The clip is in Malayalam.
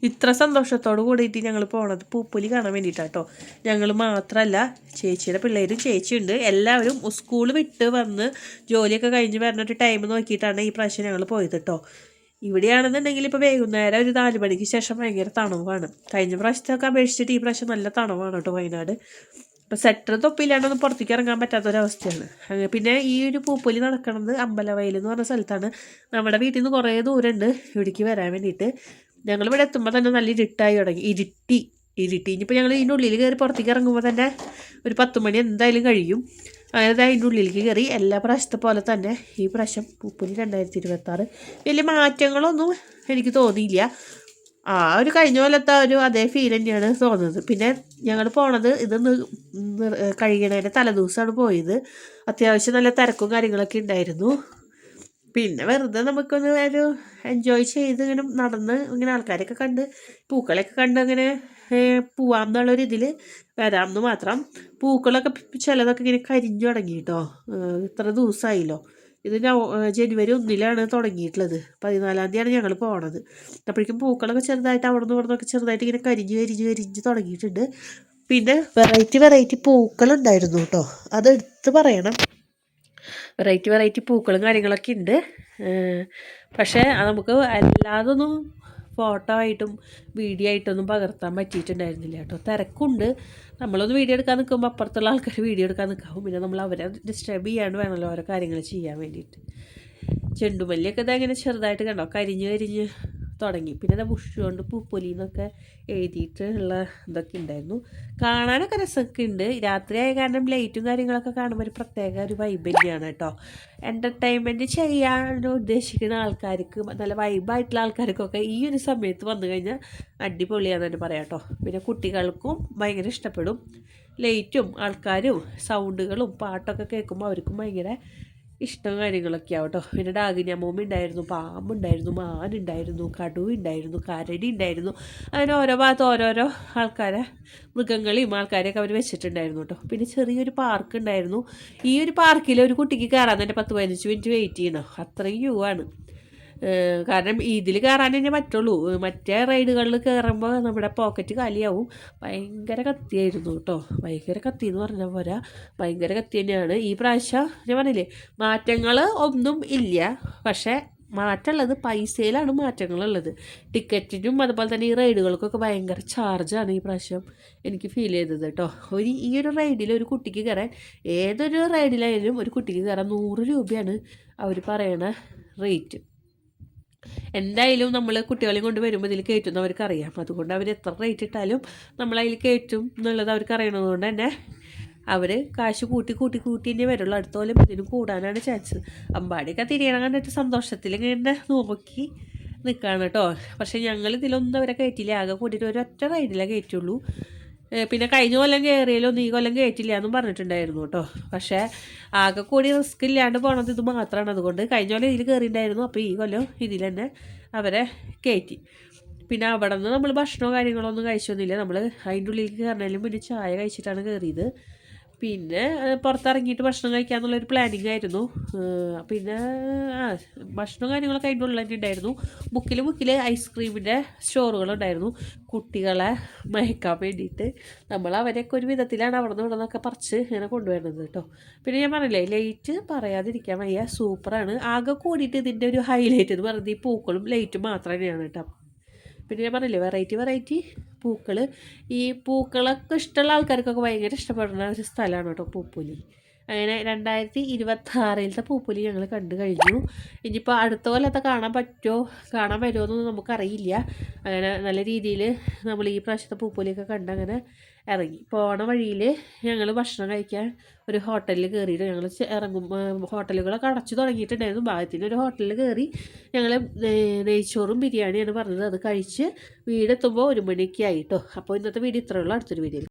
ഇത്ര സന്തോഷത്തോട് കൂടിയിട്ട് ഞങ്ങൾ പോണത് പൂപ്പൊലി കാണാൻ വേണ്ടിയിട്ടാട്ടോ. ഞങ്ങൾ മാത്രമല്ല, ചേച്ചിയുടെ പിള്ളേരും ചേച്ചിയുണ്ട്, എല്ലാവരും സ്കൂൾ വിട്ട് വന്ന് ജോലിയൊക്കെ കഴിഞ്ഞ് വരുന്ന ഒരു ടൈം നോക്കിയിട്ടാണ് ഈ പ്രാവശ്യം ഞങ്ങൾ പോയത് കേട്ടോ. ഇവിടെയാണെന്നുണ്ടെങ്കിൽ ഇപ്പോൾ വൈകുന്നേരം ഒരു 4 മണിക്ക് ശേഷം ഭയങ്കര തണുവാണ്. കഴിഞ്ഞ പ്രാവശ്യത്തൊക്കെ അപേക്ഷിച്ചിട്ട് ഈ പ്രാവശ്യം നല്ല തണുവാണ് കേട്ടോ വയനാട്. ഇപ്പോൾ സ്വെറ്റർ തൊപ്പിയില്ലാണ്ടൊന്നും പുറത്തേക്ക് ഇറങ്ങാൻ പറ്റാത്തൊരവസ്ഥയാണ്. പിന്നെ ഈ ഒരു പൂപ്പൊലി നടക്കുന്നത് അമ്പലവയൽ എന്ന് പറഞ്ഞ സ്ഥലത്താണ്. നമ്മുടെ വീട്ടിൽ നിന്ന് കുറേ ദൂരമുണ്ട് ഇവിടേക്ക് വരാൻ വേണ്ടിയിട്ട്. ഞങ്ങളിവിടെ എത്തുമ്പോൾ തന്നെ നല്ല ഇരുട്ടായി തുടങ്ങി. ഇരുട്ടി ഇനിയിപ്പോൾ ഞങ്ങൾ ഇതിൻ്റെ ഉള്ളിൽ കയറി പുറത്തേക്ക് ഇറങ്ങുമ്പോൾ തന്നെ ഒരു 10 മണി എന്തായാലും കഴിയും. അതായത് അതിൻ്റെ ഉള്ളിലേക്ക് കയറി എല്ലാ പ്രാവശ്യത്തെ പോലെ തന്നെ ഈ പ്രാവശ്യം പൂപ്പൊലി 2026 വലിയ മാറ്റങ്ങളൊന്നും എനിക്ക് തോന്നിയില്ല. ഒരു കഴിഞ്ഞ പോലത്തെ അതേ ഫീൽ തന്നെയാണ് തോന്നുന്നത്. പിന്നെ ഞങ്ങൾ പോണത് കഴിയണതിൻ്റെ തലേദിവസമാണ് പോയത്. അത്യാവശ്യം നല്ല തിരക്കും കാര്യങ്ങളൊക്കെ ഉണ്ടായിരുന്നു. പിന്നെ വെറുതെ നമുക്കൊന്ന് എൻജോയ് ചെയ്ത് ഇങ്ങനെ നടന്ന് ഇങ്ങനെ ആൾക്കാരൊക്കെ കണ്ട് പൂക്കളൊക്കെ കണ്ട് അങ്ങനെ പോവാം എന്നുള്ളൊരിതിൽ വരാമെന്ന് മാത്രം. പൂക്കളൊക്കെ ചിലതൊക്കെ ഇങ്ങനെ കരിഞ്ഞു തുടങ്ങി കേട്ടോ. ഇത്ര ദിവസമായില്ലോ. ഇത് ജനുവരി 1 തുടങ്ങിയിട്ടുള്ളത്. 14 തീയതിയാണ് ഞങ്ങൾ പോണത്. അപ്പോഴേക്കും പൂക്കളൊക്കെ ചെറുതായിട്ട് അവിടെ നിന്നൊക്കെ ചെറുതായിട്ട് ഇങ്ങനെ കരിഞ്ഞ് തുടങ്ങിയിട്ടുണ്ട്. പിന്നെ വെറൈറ്റി പൂക്കളുണ്ടായിരുന്നു കേട്ടോ, അതെടുത്ത് പറയണം. വെറൈറ്റി പൂക്കളും കാര്യങ്ങളൊക്കെ ഉണ്ട്. പക്ഷേ അത് നമുക്ക് അല്ലാതൊന്നും ഫോട്ടോ ആയിട്ടും വീഡിയോ ആയിട്ടൊന്നും പകർത്താൻ പറ്റിയിട്ടുണ്ടായിരുന്നില്ല കേട്ടോ. തിരക്കുണ്ട്. നമ്മളൊന്ന് വീഡിയോ എടുക്കാൻ നിൽക്കുമ്പോൾ അപ്പുറത്തുള്ള ആൾക്കാർ വീഡിയോ എടുക്കാൻ നിൽക്കാവും. പിന്നെ നമ്മൾ അവരെ ഡിസ്റ്റർബ് ചെയ്യാണ്ട് വേണമല്ലോ ഓരോ കാര്യങ്ങൾ ചെയ്യാൻ വേണ്ടിയിട്ട്. ചെണ്ടുമല്ലിയൊക്കെ ഇതങ്ങനെ ചെറുതായിട്ട് കണ്ടോ കരിഞ്ഞ് തുടങ്ങി. പിന്നെ അത് ബുഷ് കൊണ്ട് പൂപ്പൊലി എന്നൊക്കെ എഴുതിയിട്ടുള്ള ഇതൊക്കെ ഉണ്ടായിരുന്നു. കാണാനൊക്കെ രസമൊക്കെ ഉണ്ട്. രാത്രിയായ കാരണം ലൈറ്റും കാര്യങ്ങളൊക്കെ കാണുമ്പോൾ ഒരു പ്രത്യേക ഒരു വൈബ് തന്നെയാണ് കേട്ടോ. എൻ്റർടൈൻമെൻറ്റ് ചെയ്യാൻ ഉദ്ദേശിക്കുന്ന ആൾക്കാർക്ക്, നല്ല വൈബായിട്ടുള്ള ആൾക്കാർക്കൊക്കെ ഈ ഒരു സമയത്ത് വന്നു കഴിഞ്ഞാൽ അടിപൊളിയാണെന്ന് തന്നെ പറയാം കേട്ടോ. പിന്നെ കുട്ടികൾക്കും ഭയങ്കര ഇഷ്ടപ്പെടും. ലൈറ്റും ആൾക്കാരും സൗണ്ടുകളും പാട്ടൊക്കെ കേൾക്കുമ്പോൾ അവർക്കും ഭയങ്കര ഇഷ്ടം കാര്യങ്ങളൊക്കെയാണ് കേട്ടോ. പിന്നെ ഡാഗിനിയമ്മൂമ്മ ഉണ്ടായിരുന്നു, പാമ്പുണ്ടായിരുന്നു, മാനുണ്ടായിരുന്നു, കടുവുണ്ടായിരുന്നു, കരടി ഉണ്ടായിരുന്നു. അങ്ങനെ ഓരോ ഭാഗത്ത് ഓരോരോ ആൾക്കാരെ മൃഗങ്ങളെയും ആൾക്കാരെയൊക്കെ അവർ വെച്ചിട്ടുണ്ടായിരുന്നു കേട്ടോ. പിന്നെ ചെറിയൊരു പാർക്ക് ഉണ്ടായിരുന്നു. ഈ ഒരു പാർക്കിൽ ഒരു കുട്ടിക്ക് കയറാൻ തന്നെ 10-15 മിനിറ്റ് വെയിറ്റ് ചെയ്യണം. അത്രയും ക്യൂ ആണ്. കാരണം ഇതിൽ കയറാൻ തന്നെ പറ്റുള്ളൂ. മറ്റേ റൈഡുകളിൽ കയറുമ്പോൾ നമ്മുടെ പോക്കറ്റ് കാലിയാവും. ഭയങ്കര കത്തിയായിരുന്നു കേട്ടോ. ഭയങ്കര കത്തി എന്ന് പറഞ്ഞാൽ പോരാ, ഭയങ്കര കത്തി തന്നെയാണ്. ഈ പ്രാവശ്യം ഞാൻ പറഞ്ഞില്ലേ മാറ്റങ്ങൾ ഒന്നും ഇല്ല. പക്ഷേ മാറ്റമുള്ളത് പൈസയിലാണ് മാറ്റങ്ങളുള്ളത്. ടിക്കറ്റിനും അതുപോലെ തന്നെ ഈ റൈഡുകൾക്കൊക്കെ ഭയങ്കര ചാർജാണ് ഈ പ്രാവശ്യം എനിക്ക് ഫീൽ ചെയ്തത് കേട്ടോ. ഈ ഒരു റൈഡിൽ ഒരു കുട്ടിക്ക് കയറാൻ, ഏതൊരു റൈഡിലായാലും ഒരു കുട്ടിക്ക് കയറാൻ 100 രൂപയാണ് അവർ പറയണ റേറ്റ്. എന്തായാലും നമ്മൾ കുട്ടികളെയും കൊണ്ട് വരുമ്പോൾ ഇതിൽ കയറ്റുന്ന അവർക്കറിയാം. അതുകൊണ്ട് അവർ എത്ര റേറ്റ് ഇട്ടാലും നമ്മളതിൽ കയറ്റും എന്നുള്ളത് അവർക്ക് അറിയണതുകൊണ്ട് തന്നെ അവർ കാശ് കൂട്ടി തന്നെ വരുള്ളൂ. അടുത്ത പോലും ഇതിന് കൂടാനാണ് ചാൻസ്. അമ്പാടിയൊക്കെ തിരിയണം കണ്ടിട്ട് സന്തോഷത്തിൽ ഇങ്ങനെ നോക്കി നിൽക്കുകയാണ് കേട്ടോ. പക്ഷേ ഞങ്ങൾ ഇതിലൊന്നും അവരെ കയറ്റില്ല. ആകെ കൂട്ടിയിട്ട് ഒരൊറ്റ റൈഡിലേ കയറ്റുള്ളൂ. പിന്നെ കഴിഞ്ഞ കൊല്ലം കയറിയാലൊന്നും ഈ കൊല്ലം കയറ്റില്ല എന്നും പറഞ്ഞിട്ടുണ്ടായിരുന്നു കേട്ടോ. പക്ഷേ ആകെ കൂടി റിസ്ക് ഇല്ലാണ്ട് പോണത് ഇത് മാത്രമാണ്. അതുകൊണ്ട് കഴിഞ്ഞ കൊല്ലം ഇതിൽ കയറിയിട്ടുണ്ടായിരുന്നു. അപ്പോൾ ഈ കൊല്ലം ഇതിൽ തന്നെ അവരെ കയറ്റി. പിന്നെ അവിടെ നിന്ന് നമ്മൾ ഭക്ഷണമോ കാര്യങ്ങളോ ഒന്നും കഴിച്ചൊന്നുമില്ല. നമ്മൾ അതിൻ്റെ ഉള്ളിലേക്ക് കയറുന്നതിലും പിന്നെ ചായ കഴിച്ചിട്ടാണ് കയറിയത്. പിന്നെ പുറത്തിറങ്ങിയിട്ട് ഭക്ഷണം കഴിക്കാമെന്നുള്ളൊരു പ്ലാനിങ് ആയിരുന്നു. പിന്നെ ഭക്ഷണം കാര്യങ്ങളൊക്കെ അതിൻ്റെ ഉള്ളിൽ തന്നെ ഉണ്ടായിരുന്നു. മുക്കിൽ ഐസ്ക്രീമിൻ്റെ സ്റ്റോറുകളുണ്ടായിരുന്നു കുട്ടികളെ മയക്കാൻ വേണ്ടിയിട്ട്. നമ്മൾ അവരെയൊക്കെ ഒരു വിധത്തിലാണ് അവിടെ നിന്നൊക്കെ പറിച്ച് ഇങ്ങനെ കൊണ്ടുവരുന്നത് കേട്ടോ. പിന്നെ ഞാൻ പറഞ്ഞില്ലേ ലൈറ്റ് പറയാതിരിക്കാൻ വയ്യ, സൂപ്പറാണ്. ആകെ കൂടിയിട്ട് ഇതിൻ്റെ ഒരു ഹൈലൈറ്റ് എന്ന് പറയുന്നത് ഈ പൂക്കളും ലൈറ്റും മാത്രം തന്നെയാണ് കേട്ടോ. പിന്നെ ഞാൻ പറഞ്ഞില്ലേ വെറൈറ്റി പൂക്കൾ. ഈ പൂക്കളൊക്കെ ഇഷ്ടമുള്ള ആൾക്കാർക്കൊക്കെ ഭയങ്കര ഇഷ്ടപ്പെടുന്ന ഒരു സ്ഥലമാണ് കേട്ടോ പൂപ്പൊലി. അങ്ങനെ 2026 പൂപ്പൊലി ഞങ്ങൾ കണ്ടു കഴിഞ്ഞു. ഇനിയിപ്പോൾ അടുത്ത കൊല്ലത്തെ കാണാൻ വരുമോ എന്നൊന്നും നമുക്കറിയില്ല. അങ്ങനെ നല്ല രീതിയിൽ നമ്മൾ ഈ പ്രാവശ്യത്തെ പൂപ്പൊലിയൊക്കെ കണ്ട് അങ്ങനെ ഇറങ്ങി. പോണ വഴിയിൽ ഞങ്ങൾ ഭക്ഷണം കഴിക്കാൻ ഒരു ഹോട്ടലിൽ കയറിയിട്ട് ഞങ്ങൾ ഹോട്ടലുകളൊക്കെ അടച്ചു തുടങ്ങിയിട്ടുണ്ടായിരുന്നു. ഭാഗത്തിന് ഒരു ഹോട്ടലിൽ കയറി ഞങ്ങൾ നെയ്ച്ചോറും ബിരിയാണിയാണ് പറഞ്ഞത്. അത് കഴിച്ച് വീടെത്തുമ്പോൾ 1 മണിയൊക്കെ ആയിട്ടോ. അപ്പോൾ ഇന്നത്തെ വീഡിയോ ഇത്രയുള്ളൂ. അടുത്തൊരു വീഡിയോയിൽ